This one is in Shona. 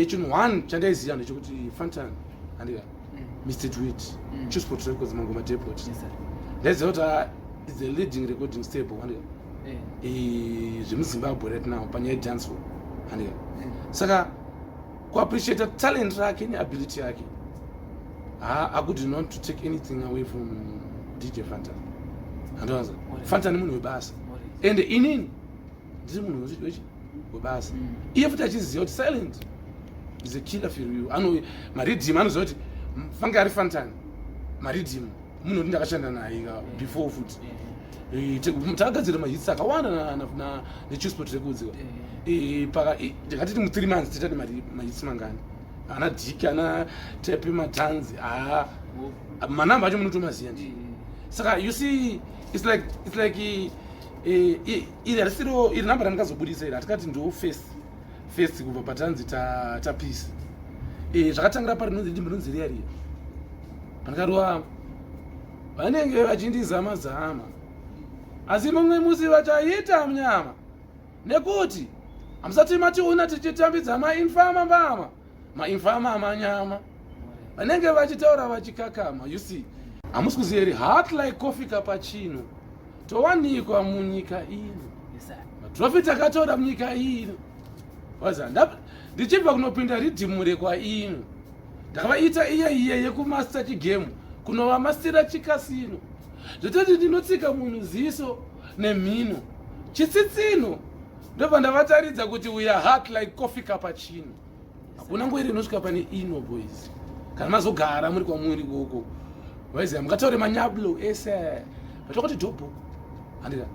chinhu one chandaiziva ndechekuti Fantan handika Mr. Tweet Chillspot Records Mangoma Depot ndaiziva kuti is the leading recording stable handika zvemuZimbabwe right now panyaya yedancehall handika saka kuappreciate talent rake neability yake I could not to take anything away from DJ Fantan andoanza Fantan munhu webasa and inini ndiri munhu webasa iye futi achiziva kuti silent is a killer for you ano maridhim anoziva kuti fanga ari Fantan maridhim munhu ndi ndakashanda naye before futi takagadzira mahits akawanda nechillspot records ndikatiti mu 3 months titati mahits mangani ana diki ana tepe matanzi manamba acho munotomaziya ndi saka you see it's like iri namba randikazobudisa iri hatikati ndo first kubva patanzi tapeace zvakatangira pari rinonzi riya pandikarova vanenge vachindizama asi mumwe musi vachaita munyama nekuti hamusati mationa tichitambidza mainfama amanyama vanenge vachitaura vachikakama you see hamusi kuziva iri heart like coffee cappuccino towanikwa munyika ino matrofi takatora munyika ino waza ndichibva kunopinda ridhimu rekwa ino ndakavaita iye yekumaster chigame kunovamastira chikasino zvototi ndinotsika munhu ziso nemhino chitsitsino ndobva ndavataridza kuti we are heart like coffee cappuccino hakuna ngoiri inosvika pane ino boys kana mazogara muri kwamuri koko waiziva mukataure manyablo ese vatokoti dhobho handika